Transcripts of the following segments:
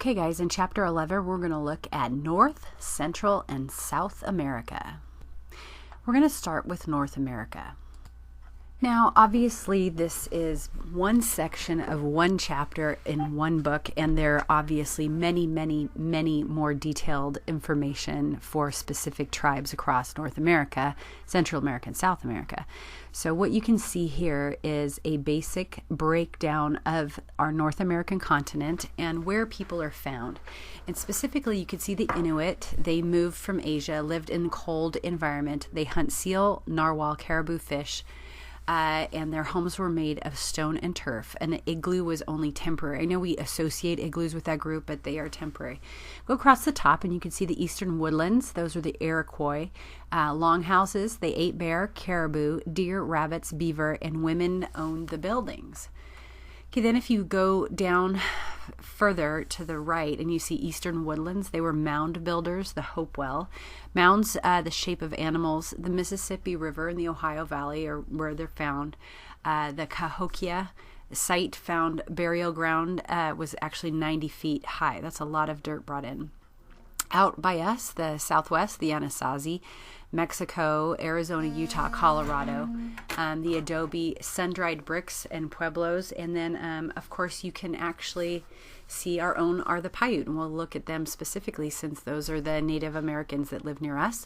Okay guys, in Chapter 11 we're going to look at North, Central, and South America. We're going to start with North America. Now obviously this is one section of one chapter in one book, and there are obviously many more detailed information for specific tribes across North America, Central America, and South America. So what you can see here is a basic breakdown of our North American continent and where people are found. And specifically you can see the Inuit. They moved from Asia, lived in cold environment. They hunt seal, narwhal, caribou, fish. And their homes were made of stone and turf. An igloo was only temporary. I know we associate igloos with that group, but they are temporary. Go across the top and you can see the eastern woodlands. Those are the Iroquois. Longhouses, they ate bear, caribou, deer, rabbits, beaver, and women owned the buildings. Okay, then if you go down further to the right and you see eastern woodlands, they were mound builders, the Hopewell. Mounds, the shape of animals. The Mississippi River and the Ohio Valley are where they're found. The Cahokia site found burial ground was actually 90 feet high. That's a lot of dirt brought in. Out by us, the Southwest, the Anasazi, Mexico, Arizona, Utah, Colorado, the adobe, sun-dried bricks and pueblos, and then of course you can actually see our own are the PIAUTE, and we'll look at them specifically since those are the Native Americans that live near us.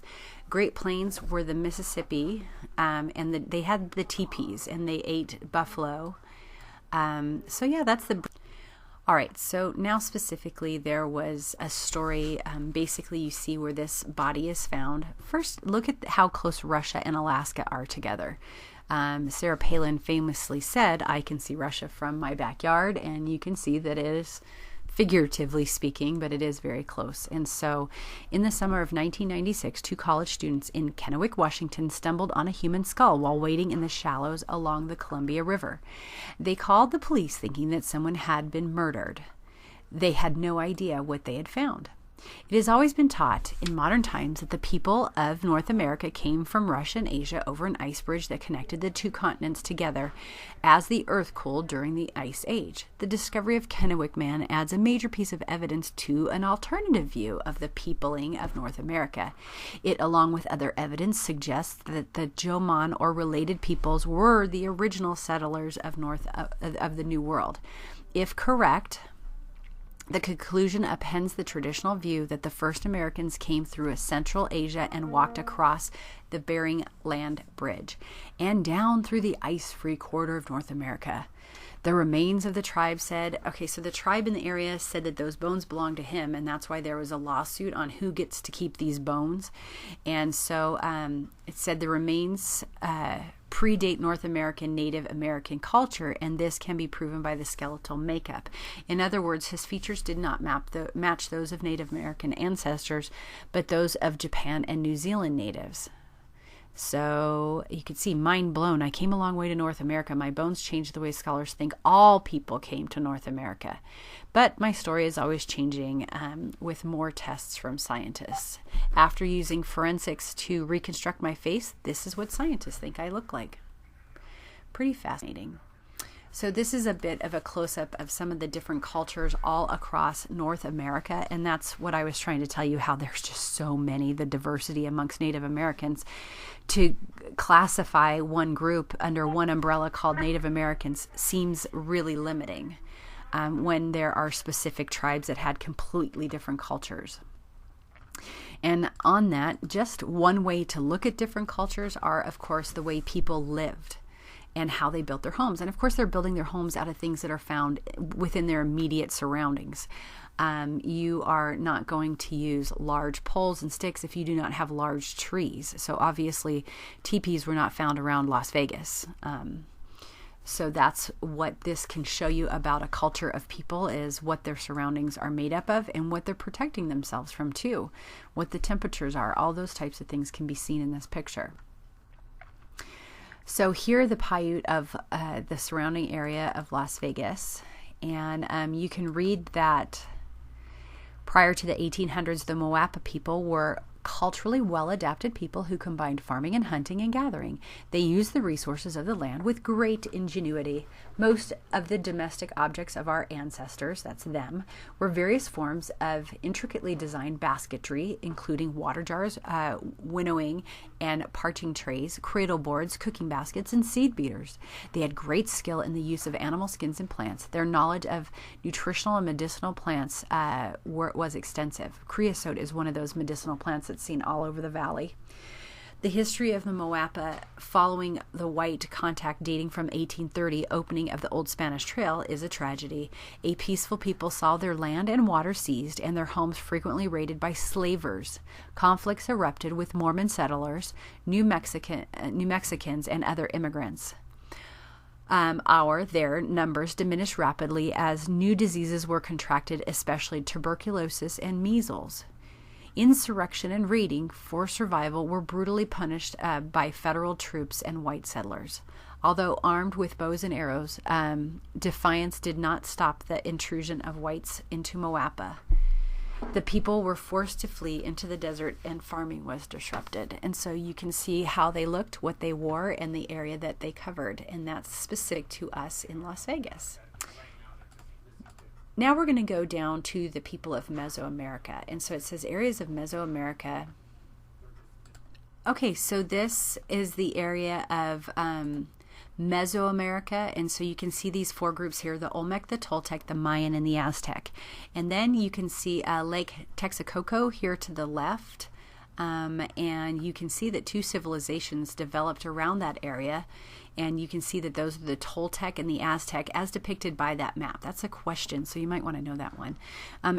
Great Plains were the Mississippi, and they had the teepees, and they ate buffalo. So yeah, that's the... All right, so now specifically there was a story, basically you see where this body is found. First, look at how close Russia and Alaska are together. Sarah Palin famously said, "I can see Russia from my backyard," and you can see that it is, figuratively speaking, but it is very close. And so in the summer of 1996, two college students in Kennewick, Washington stumbled on a human skull while wading in the shallows along the Columbia River. They called the police thinking that someone had been murdered. They had no idea what they had found. It has always been taught in modern times that the people of North America came from Russia and Asia over an ice bridge that connected the two continents together as the earth cooled during the Ice Age. The discovery of Kennewick Man adds a major piece of evidence to an alternative view of the peopling of North America. It, along with other evidence, suggests that the Jomon or related peoples were the original settlers of the New World. If correct, the conclusion upends the traditional view that the first Americans came through Central Asia and walked across the Bering Land Bridge and down through the ice-free corridor of North America. The remains of the tribe said, okay, so the tribe in the area said that those bones belonged to him, and that's why there was a lawsuit on who gets to keep these bones. And so it said the remains predate North American Native American culture, and this can be proven by the skeletal makeup. In other words, his features did not match those of Native American ancestors, but those of Japan and New Zealand natives. So you can see, mind blown. I came a long way to North America. My bones changed the way scholars think all people came to North America. But my story is always changing with more tests from scientists. After using forensics to reconstruct my face, this is what scientists think I look like. Pretty fascinating. So this is a bit of a close-up of some of the different cultures all across North America, and that's what I was trying to tell you, how there's just so many, the diversity amongst Native Americans. To classify one group under one umbrella called Native Americans seems really limiting when there are specific tribes that had completely different cultures. And on that, just one way to look at different cultures are, of course, the way people lived and how they built their homes. And of course, they're building their homes out of things that are found within their immediate surroundings. You are not going to use large poles and sticks if you do not have large trees. So obviously, teepees were not found around Las Vegas. So that's what this can show you about a culture of people, is what their surroundings are made up of and what they're protecting themselves from too. What the temperatures are, all those types of things can be seen in this picture. So here are the PIAUTE of the surrounding area of Las Vegas, and you can read that prior to the 1800s, the Moapa people were culturally well-adapted people who combined farming and hunting and gathering. They used the resources of the land with great ingenuity. Most of the domestic objects of our ancestors, that's them, were various forms of intricately designed basketry, including water jars, winnowing and parching trays, cradle boards, cooking baskets, and seed beaters. They had great skill in the use of animal skins and plants. Their knowledge of nutritional and medicinal plants was extensive. Creosote is one of those medicinal plants that's seen all over the valley. The history of the Moapa following the white contact dating from 1830, opening of the Old Spanish Trail, is a tragedy. A peaceful people saw their land and water seized and their homes frequently raided by slavers. Conflicts erupted with Mormon settlers, New Mexicans, and other immigrants. Their numbers diminished rapidly as new diseases were contracted, especially tuberculosis and measles. Insurrection and raiding for survival were brutally punished by federal troops and white settlers. Although armed with bows and arrows, defiance did not stop the intrusion of whites into Moapa. The people were forced to flee into the desert and farming was disrupted. And so you can see how they looked, what they wore, and the area that they covered. And that's specific to us in Las Vegas. Now we're going to go down to the people of Mesoamerica. And so it says areas of Mesoamerica. Okay, so this is the area of Mesoamerica. And so you can see these four groups here, the Olmec, the Toltec, the Mayan, and the Aztec. And then you can see Lake Texcoco here to the left. And you can see that two civilizations developed around that area. And you can see that those are the Toltec and the Aztec as depicted by that map. That's a question, so you might want to know that one.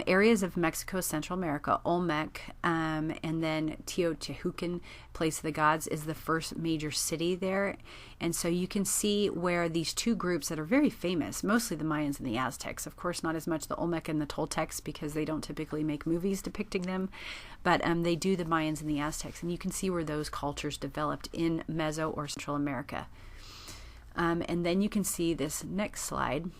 Areas of Mexico, Central America, Olmec, and then Teotihuacan, Place of the Gods, is the first major city there. And so you can see where these two groups that are very famous, mostly the Mayans and the Aztecs, of course not as much the Olmec and the Toltecs because they don't typically make movies depicting them, but they do the Mayans and the Aztecs. And you can see where those cultures developed in Meso or Central America. And then you can see this next slide.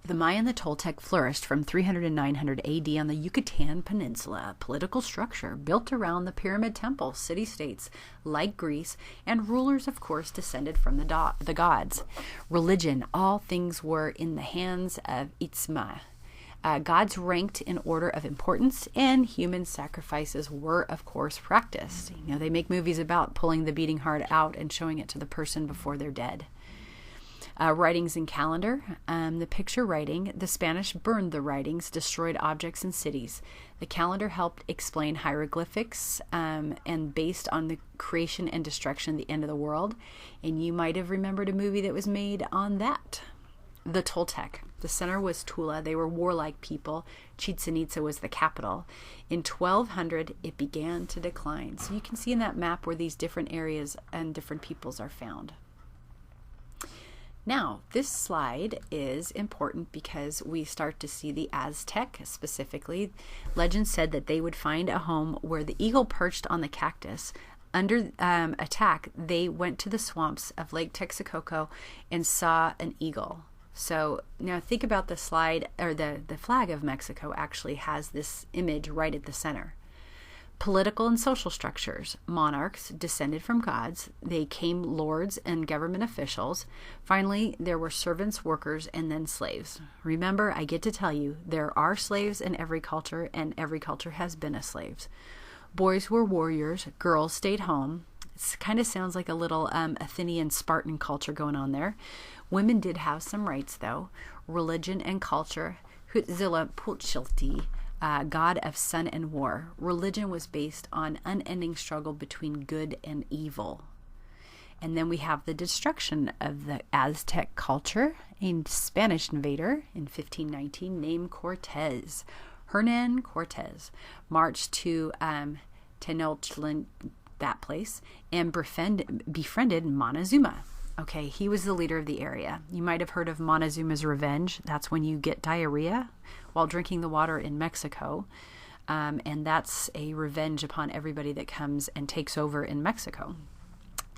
The Maya and the Toltec flourished from 300 to 900 AD on the Yucatan Peninsula, a political structure built around the pyramid temples, city-states like Greece, and rulers, of course, descended from the gods. Religion, all things were in the hands of Itzma. Gods ranked in order of importance, and human sacrifices were, of course, practiced. You know, they make movies about pulling the beating heart out and showing it to the person before they're dead. Writings and calendar. The picture writing, the Spanish burned the writings, destroyed objects and cities. The calendar helped explain hieroglyphics and based on the creation and destruction, the end of the world. And you might have remembered a movie that was made on that. The Toltec. The center was Tula. They were warlike people. Chichen Itza was the capital. In 1200, it began to decline. So you can see in that map where these different areas and different peoples are found. Now, this slide is important because we start to see the Aztec specifically. Legend said that they would find a home where the eagle perched on the cactus. Under attack, they went to the swamps of Lake Texcoco and saw an eagle. So now think about the slide, or the flag of Mexico actually has this image right at the center. Political and social structures. Monarchs descended from gods. They came lords and government officials. Finally, there were servants, workers, and then slaves. Remember, I get to tell you, there are slaves in every culture, and every culture has been a slave. Boys were warriors. Girls stayed home. It kind of sounds like a little Athenian Spartan culture going on there. Women did have some rights, though. Religion and culture. Huitzilopochtli, god of sun and war. Religion was based on unending struggle between good and evil. And then we have the destruction of the Aztec culture. A Spanish invader in 1519 named Cortez. Hernan Cortez marched to Tenochtitlan, that place, and befriended Montezuma. Okay, he was the leader of the area. You might have heard of Montezuma's Revenge. That's when you get diarrhea while drinking the water in Mexico. And that's a revenge upon everybody that comes and takes over in Mexico.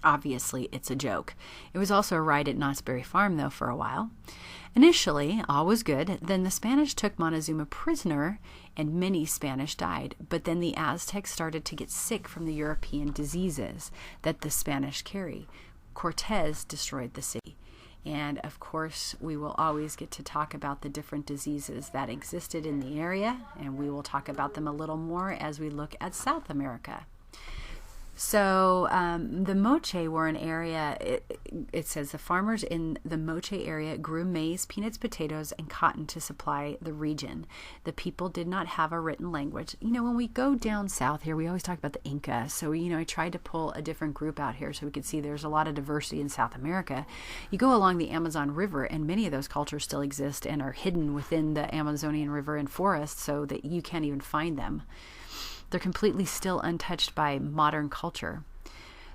Obviously, it's a joke. It was also a ride at Knott's Berry Farm, though, for a while. Initially, all was good. Then the Spanish took Montezuma prisoner, and many Spanish died. But then the Aztecs started to get sick from the European diseases that the Spanish carry. Cortez destroyed the city. And, of course, we will always get to talk about the different diseases that existed in the area, and we will talk about them a little more as we look at South America. So the Moche were an area, it says the farmers in the Moche area grew maize, peanuts, potatoes, and cotton to supply the region. The people did not have a written language. You know, when we go down south here, we always talk about the Inca. So, you know, I tried to pull a different group out here so we could see there's a lot of diversity in South America. You go along the Amazon River, and many of those cultures still exist and are hidden within the Amazonian River and forest so that you can't even find them. They're completely still untouched by modern culture.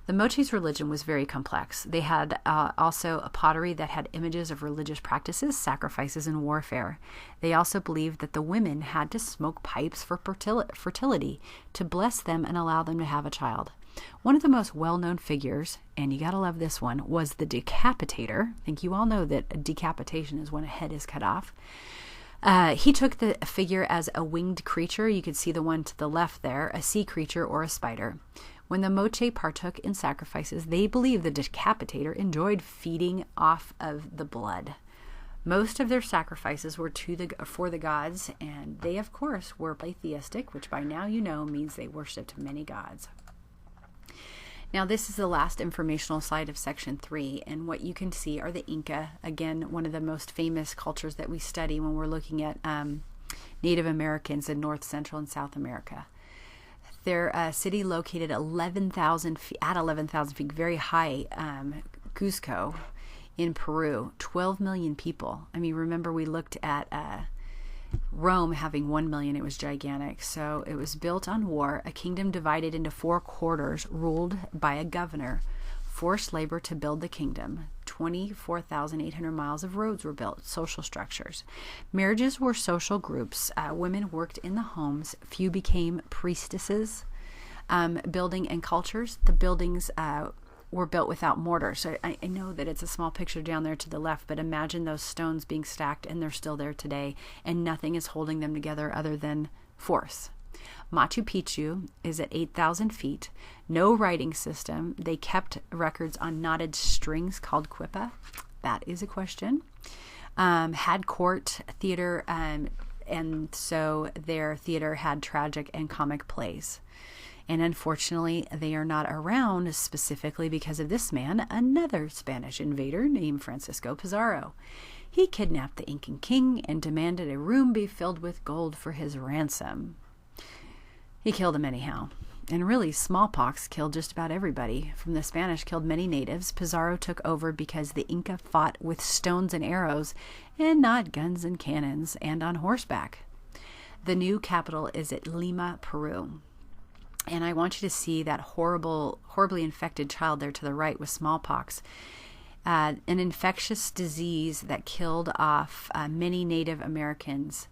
The Moche's religion was very complex. They had also a pottery that had images of religious practices, sacrifices, and warfare. They also believed that the women had to smoke pipes for fertility to bless them and allow them to have a child. One of the most well-known figures, and you gotta love this one, was the decapitator. I think you all know that a decapitation is when a head is cut off. He took the figure as a winged creature. You could see the one to the left there, a sea creature or a spider. When the Moche partook in sacrifices, they believed the decapitator enjoyed feeding off of the blood. Most of their sacrifices were for the gods, and they, of course, were polytheistic, which by now you know means they worshipped many gods. Now, this is the last informational slide of Section 3, and what you can see are the Inca, again, one of the most famous cultures that we study when we're looking at Native Americans in North, Central, and South America. Their city located 11,000 feet, very high, Cusco in Peru, 12 million people. I mean, remember we looked at Rome having 1 million. It was gigantic. So it was built on war, a kingdom divided into 4 quarters, ruled by a governor, forced labor to build the kingdom. 24,800 miles of roads were built, social structures. Marriages were social groups. Women worked in the homes. Few became priestesses. Building and cultures. The buildings were built without mortar. So I know that it's a small picture down there to the left, but imagine those stones being stacked, and they're still there today, and nothing is holding them together other than force. Machu Picchu is at 8,000 feet. No writing system. They kept records on knotted strings called quipa. That is a question. Had court, theater, and so their theater had tragic and comic plays. And unfortunately, they are not around specifically because of this man, another Spanish invader named Francisco Pizarro. He kidnapped the Incan king and demanded a room be filled with gold for his ransom. He killed him anyhow. And really, smallpox killed just about everybody. From the Spanish killed many natives. Pizarro took over because the Inca fought with stones and arrows and not guns and cannons and on horseback. The new capital is at Lima, Peru. And I want you to see that horribly infected child there to the right with smallpox. An infectious disease that killed off many Native Americans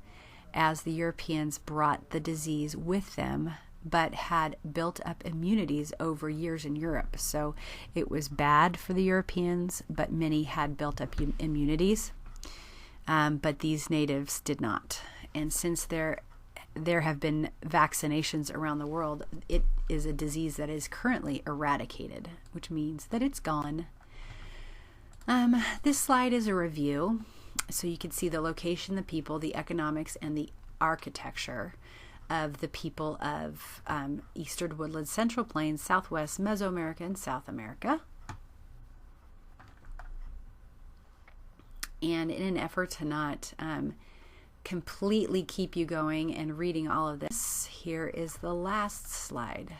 as the Europeans brought the disease with them, but had built up immunities over years in Europe. So it was bad for the Europeans, but many had built up immunities. But these natives did not. And since there have been vaccinations around the world, it is a disease that is currently eradicated, which means that it's gone. This slide is a review, so you can see the location, the people, the economics, and the architecture of the people of Eastern Woodlands, Central Plains, Southwest, Mesoamerica, and South America. And in an effort to not completely keep you going and reading all of this, here is the last slide.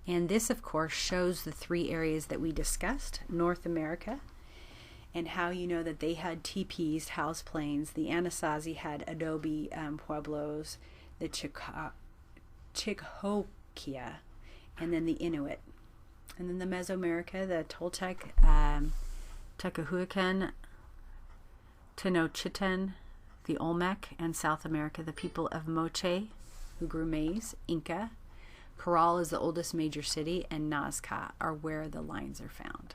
And this, of course, shows the 3 areas that we discussed: North America, and how you know that they had teepees, house plains. The Anasazi had adobe pueblos, the Chicxulub, and then the Inuit. And then the Mesoamerica, the Toltec, Teotihuacan, Tenochtitlan, the Olmec, and South America, the people of Moche, who grew maize, Inca, Parral is the oldest major city, and Nazca are where the lines are found.